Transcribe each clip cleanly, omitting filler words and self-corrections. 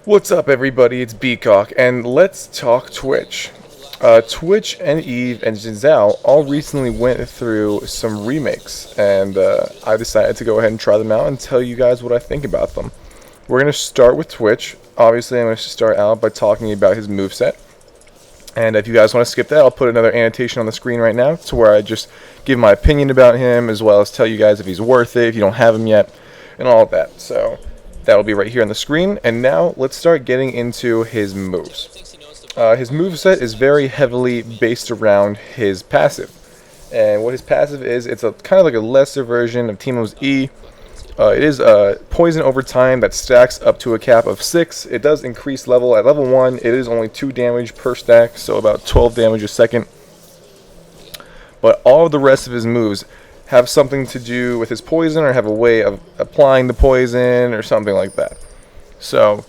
What's up, everybody? It's Beacock, and let's talk Twitch. Twitch and Eve and Giselle all recently went through some remakes, and I decided to go ahead and try them out and tell you guys what I think about them. We're going to start with Twitch. Obviously, I'm going to start out by talking about his moveset. And if you guys want to skip that, I'll put another annotation on the screen right now to where I just give my opinion about him, as well as tell you guys if he's worth it, if you don't have him yet, and all of that. So that'll be right here on the screen. And now let's start getting into his moves. His moveset is very heavily based around his passive. And what his passive is, it's a kind of like a lesser version of Teemo's E. It is poison over time that stacks up to a cap of 6. It does increase level. At level 1, it is only 2 damage per stack, so about 12 damage a second. But all of the rest of his moves have something to do with his poison, or have a way of applying the poison, or something like that. So,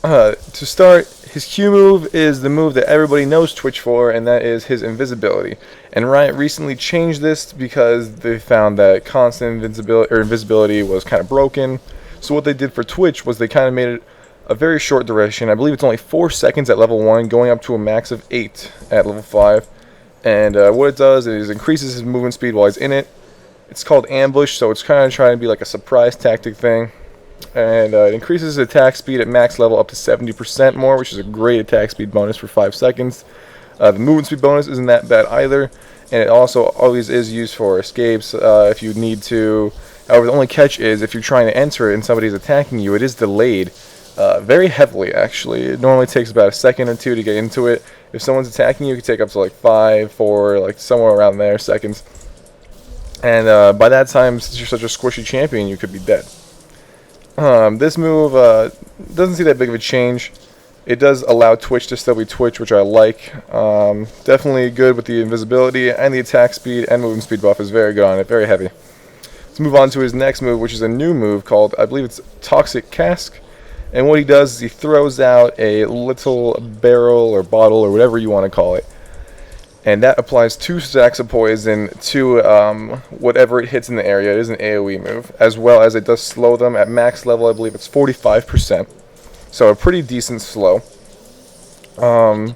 to start, his Q move is the move that everybody knows Twitch for, and that is his invisibility. And Riot recently changed this because they found that constant invisibility was kind of broken. So what they did for Twitch was they kind of made it a very short duration. I believe it's only 4 seconds at level 1, going up to a max of 8 at level 5. And what it does is increases his movement speed while he's in it. It's called ambush, so it's kind of trying to be like a surprise tactic thing. And it increases his attack speed at max level up to 70% more, which is a great attack speed bonus for 5 seconds. The movement speed bonus isn't that bad either, and it also always is used for escapes if you need to. However, the only catch is if you're trying to enter it and somebody's attacking you, it is delayed very heavily, actually. It normally takes about a second or two to get into it. If someone's attacking you, it can take up to like 5, 4, like somewhere around there seconds. And by that time, since you're such a squishy champion, you could be dead. This move doesn't see that big of a change. It does allow Twitch to still be Twitch, which I like. Definitely good with the invisibility, and the attack speed and movement speed buff is very good on it, very heavy. Let's move on to his next move, which is a new move called, I believe it's Toxic Cask. And what he does is he throws out a little barrel or bottle or whatever you want to call it. And that applies 2 stacks of poison to whatever it hits in the area. It is an AoE move, as well as it does slow them at max level. I believe it's 45%. So a pretty decent slow. The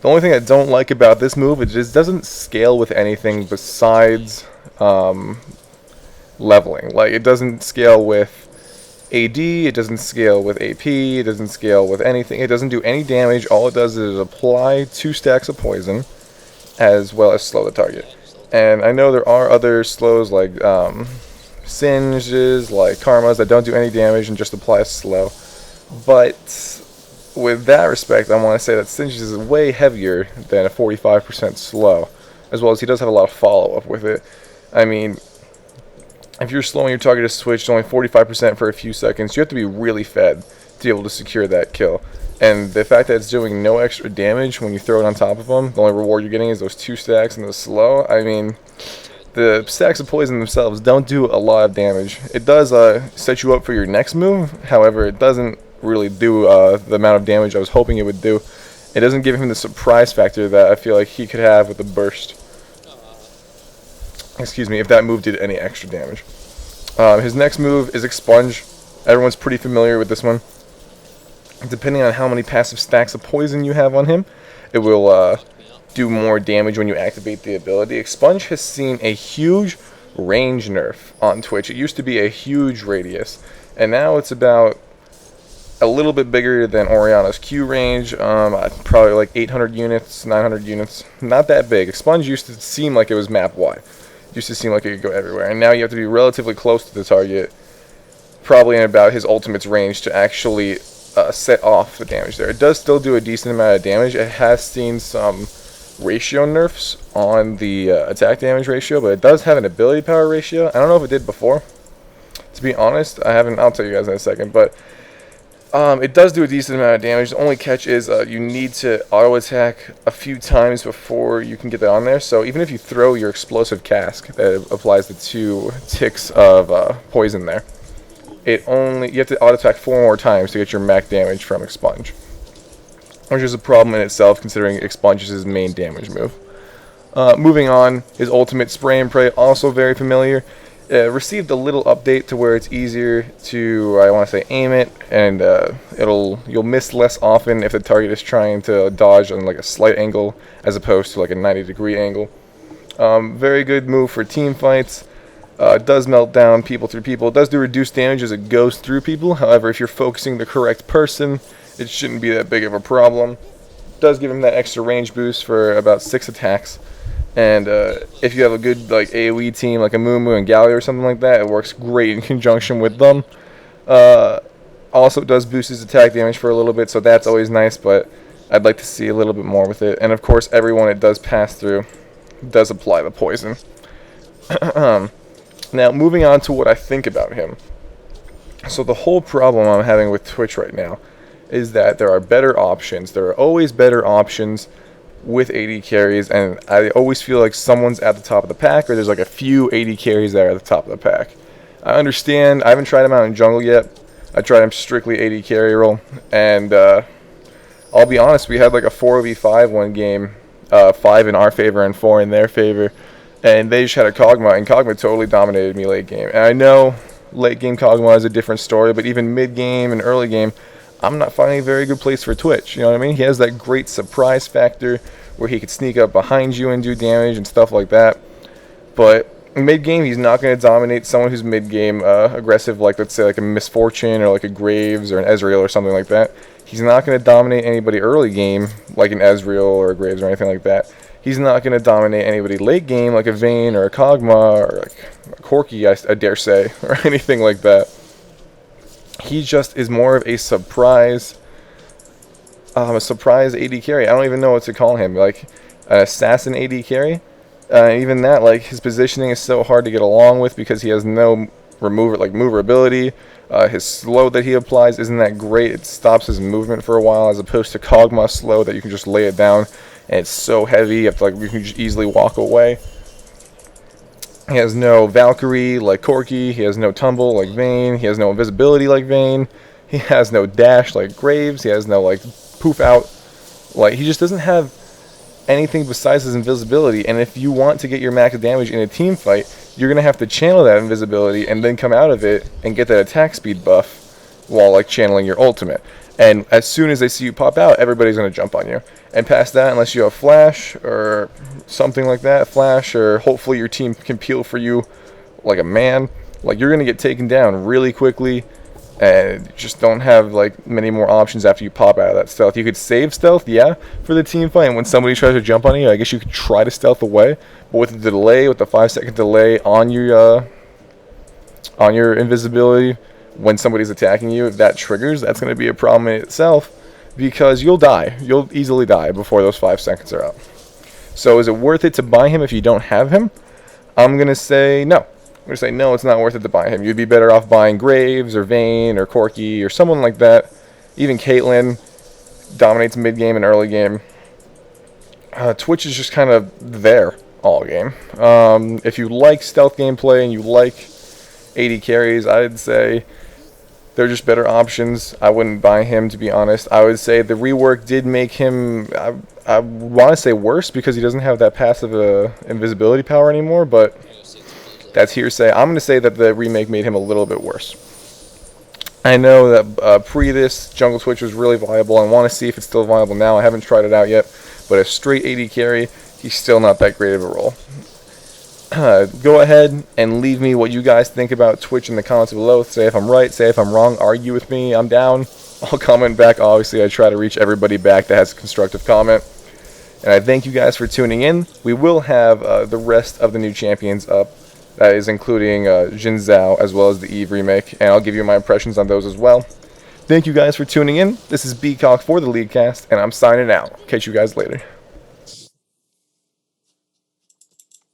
only thing I don't like about this move, it just doesn't scale with anything besides leveling. Like, it doesn't scale with AD, it doesn't scale with AP, it doesn't scale with anything. It doesn't do any damage. All it does is apply 2 stacks of poison, as well as slow the target. And I know there are other slows like singes, like karmas, that don't do any damage and just apply a slow. But with that respect, I want to say that singes is way heavier than a 45% slow, as well as he does have a lot of follow-up with it. I mean, if you're slowing your target to switch to only 45% for a few seconds, you have to be really fed to be able to secure that kill. And the fact that it's doing no extra damage when you throw it on top of them, the only reward you're getting is those 2 stacks and the slow. I mean, the stacks of poison themselves don't do a lot of damage. It does set you up for your next move. However, it doesn't really do the amount of damage I was hoping it would do. It doesn't give him the surprise factor that I feel like he could have with the burst. Excuse me, if that move did any extra damage. His next move is Expunge. Everyone's pretty familiar with this one. Depending on how many passive stacks of poison you have on him, it will do more damage when you activate the ability. Expunge has seen a huge range nerf on Twitch. It used to be a huge radius, and now it's about a little bit bigger than Oriana's Q range, probably like 800 units, 900 units. Not that big. Expunge used to seem like it was map wide. It used to seem like it could go everywhere, and now you have to be relatively close to the target, probably in about his ultimate's range, to actually set off the damage there. It does still do a decent amount of damage. It has seen some ratio nerfs on the attack damage ratio, but it does have an ability power ratio. I don't know if it did before. To be honest, I haven't. I'll tell you guys in a second, but it does do a decent amount of damage. The only catch is you need to auto attack a few times before you can get that on there. So even if you throw your explosive cask that applies the 2 ticks of poison there, you have to auto attack 4 more times to get your max damage from Expunge, which is a problem in itself considering Expunge is his main damage move. Moving on, his ultimate Spray and Pray, also very familiar. received a little update to where it's easier to, I want to say, aim it, and you'll miss less often if the target is trying to dodge on like a slight angle as opposed to like a 90-degree angle. Very good move for team fights. It does melt down people through people. It does do reduced damage as it goes through people. However, if you're focusing the correct person, it shouldn't be that big of a problem. It does give him that extra range boost for about 6 attacks. And if you have a good like AoE team like a Mumu and Galio or something like that, it works great in conjunction with them. Also, it does boost his attack damage for a little bit, so that's always nice, but I'd like to see a little bit more with it. And of course, everyone it does pass through does apply the poison. Now, moving on to what I think about him. So the whole problem I'm having with Twitch right now is that there are better options. There are always better options with AD carries, and I always feel like someone's at the top of the pack, or there's like a few AD carries that are at the top of the pack. I understand. I haven't tried him out in jungle yet. I tried him strictly AD carry role, and I'll be honest, we had like a 4v5 one game, 5 in our favor and 4 in their favor. And they just had a Kog'Maw, and Kog'Maw totally dominated me late game. And I know late game Kog'Maw is a different story, but even mid game and early game, I'm not finding a very good place for Twitch. You know what I mean? He has that great surprise factor where he could sneak up behind you and do damage and stuff like that. But mid game, he's not going to dominate someone who's mid game aggressive, like let's say like a Misfortune or like a Graves or an Ezreal or something like that. He's not going to dominate anybody early game, like an Ezreal or a Graves or anything like that. He's not going to dominate anybody late game, like a Vayne or a Kog'Maw or like a Corki, I dare say, or anything like that. He just is more of a surprise AD carry. I don't even know what to call him, like an assassin AD carry. Even that, like his positioning is so hard to get along with because he has no mover ability. His slow that he applies isn't that great. It stops his movement for a while, as opposed to Kog'Maw slow that you can just lay it down. And it's so heavy, you can just easily walk away. He has no Valkyrie like Corki. He has no tumble like Vayne. He has no invisibility like Vayne. He has no dash like Graves. He has no like poof out. Like, he just doesn't have anything besides his invisibility. And if you want to get your max damage in a team fight, you're gonna have to channel that invisibility and then come out of it and get that attack speed buff while like channeling your ultimate. And as soon as they see you pop out, everybody's going to jump on you. And past that, unless you have Flash or something like that, Flash, or hopefully your team can peel for you like a man, like you're going to get taken down really quickly and just don't have like many more options after you pop out of that stealth. You could save stealth, yeah, for the team fight. And when somebody tries to jump on you, I guess you could try to stealth away. But with the delay, with the 5-second delay on your invisibility, when somebody's attacking you, if that triggers, that's going to be a problem in itself because you'll die. You'll easily die before those 5 seconds are up. So is it worth it to buy him if you don't have him? I'm going to say no. I'm going to say no, it's not worth it to buy him. You'd be better off buying Graves or Vayne or Corki or someone like that. Even Caitlyn dominates mid-game and early game. Twitch is just kind of there all game. If you like stealth gameplay and you like AD carries, I'd say they're just better options. I wouldn't buy him, to be honest. I would say the rework did make him, I want to say worse because he doesn't have that passive invisibility power anymore, but that's hearsay. I'm going to say that the remake made him a little bit worse. I know that pre this, Jungle Twitch was really viable. I want to see if it's still viable now. I haven't tried it out yet, but a straight AD carry, he's still not that great of a role. Go ahead and leave me what you guys think about Twitch in the comments below. Say if I'm right, say if I'm wrong, argue with me. I'm down. I'll comment back. Obviously, I try to reach everybody back that has a constructive comment. And I thank you guys for tuning in. We will have the rest of the new champions up. That is including Jin Zhao as well as the Eve remake. And I'll give you my impressions on those as well. Thank you guys for tuning in. This is Beacock for the Leaguecast, and I'm signing out. Catch you guys later.